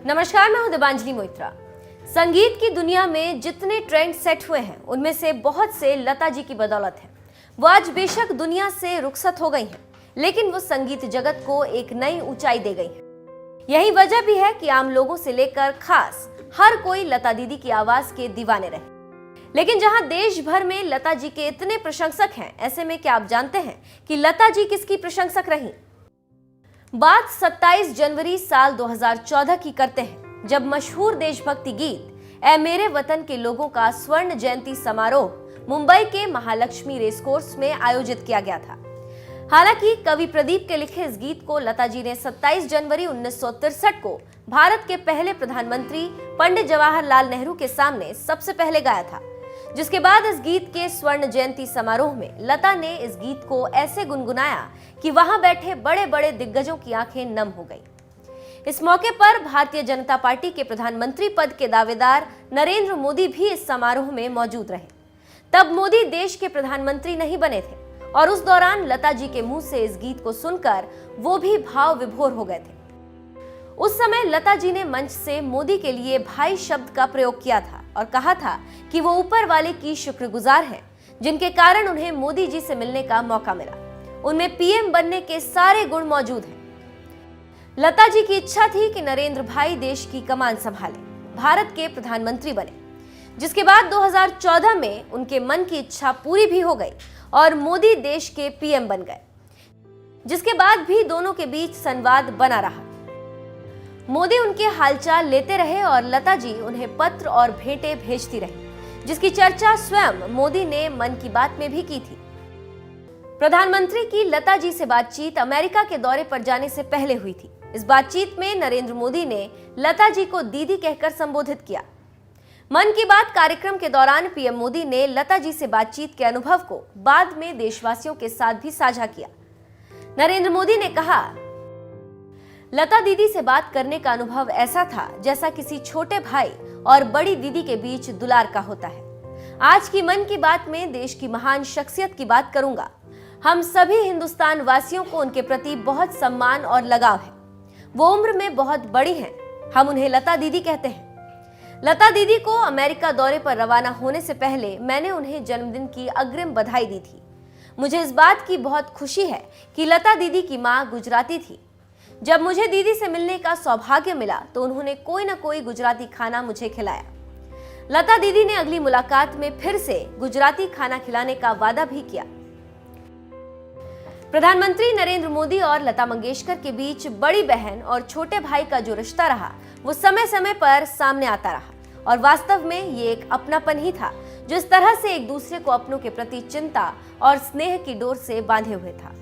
नमस्कार, मैं हूं दिबांजलि मोइत्रा। संगीत की दुनिया में जितने ट्रेंड सेट हुए हैं उनमें से बहुत से लता जी की बदौलत है। वो आज बेशक दुनिया से रुखसत हो गई हैं, लेकिन वो संगीत जगत को एक नई ऊंचाई दे गई हैं। यही वजह भी है कि आम लोगों से लेकर खास हर कोई लता दीदी की आवाज के दीवाने रहे। लेकिन जहां देश भर में लता जी के इतने प्रशंसक हैं, ऐसे में क्या आप जानते हैं कि लता जी किसकी प्रशंसक रही? बात 27 जनवरी साल 2014 की करते हैं, जब मशहूर देशभक्ति गीत ऐ मेरे वतन के लोगों का स्वर्ण जयंती समारोह मुंबई के महालक्ष्मी रेसकोर्स में आयोजित किया गया था। हालांकि कवि प्रदीप के लिखे इस गीत को लता जी ने 27 जनवरी 1963 को भारत के पहले प्रधानमंत्री पंडित जवाहरलाल नेहरू के सामने सबसे पहले गाया था, जिसके बाद इस गीत के स्वर्ण जयंती समारोह में लता ने इस गीत को ऐसे गुनगुनाया कि वहां बैठे बड़े बड़े दिग्गजों की आंखें नम हो गईं। इस मौके पर भारतीय जनता पार्टी के प्रधानमंत्री पद के दावेदार नरेंद्र मोदी भी इस समारोह में मौजूद रहे। तब मोदी देश के प्रधानमंत्री नहीं बने थे और उस दौरान लता जी के मुंह से इस गीत को सुनकर वो भी भाव विभोर हो गए थे। उस समय लता जी ने मंच से मोदी के लिए भाई शब्द का प्रयोग किया था और कहा था कि वो ऊपर वाले की शुक्रगुजार हैं, जिनके कारण उन्हें मोदी जी से मिलने का मौका मिला। उनमें पीएम बनने के सारे गुण मौजूद हैं। लता जी की इच्छा थी कि नरेंद्र भाई देश की कमान संभाले, भारत के प्रधानमंत्री बने, जिसके बाद 2014 में उनके मन की इच्छा पूरी भी हो गई और मोदी देश के पीएम बन गए, जिसके बाद भी दोनों के बीच संवाद बना रहा। मोदी उनके हालचाल लेते रहे और लता जी उन्हें पत्र और भेंटें भेजती रही, जिसकी चर्चा स्वयं मोदी ने मन की बात में भी की थी। प्रधानमंत्री की लता जी से बातचीत अमेरिका के दौरे पर जाने से पहले हुई थी। इस बातचीत में नरेंद्र मोदी ने लता जी को दीदी कहकर संबोधित किया। मन की बात कार्यक्रम के दौरान पीएम मोदी ने लता जी से बातचीत के अनुभव को बाद में देशवासियों के साथ भी साझा किया। नरेंद्र मोदी ने कहा, लता दीदी से बात करने का अनुभव ऐसा था जैसा किसी छोटे भाई और बड़ी दीदी के बीच दुलार का होता है। आज की मन की बात में देश की महान शख्सियत की बात करूंगा। हम सभी हिंदुस्तान वासियों को उनके प्रति बहुत सम्मान और लगाव है। वो उम्र में बहुत बड़ी हैं, हम उन्हें लता दीदी कहते हैं। लता दीदी को अमेरिका दौरे पर रवाना होने से पहले मैंने उन्हें जन्मदिन की अग्रिम बधाई दी थी। मुझे इस बात की बहुत खुशी है कि लता दीदी की माँ गुजराती थी। जब मुझे दीदी से मिलने का सौभाग्य मिला तो उन्होंने कोई न कोई गुजराती खाना मुझे खिलाया। लता दीदी ने अगली मुलाकात में फिर से गुजराती खाना खिलाने का वादा भी किया। प्रधानमंत्री नरेंद्र मोदी और लता मंगेशकर के बीच बड़ी बहन और छोटे भाई का जो रिश्ता रहा, वो समय समय पर सामने आता रहा और वास्तव में ये एक अपनापन ही था जो इस तरह से एक दूसरे को अपनों के प्रति चिंता और स्नेह की डोर से बांधे हुए था।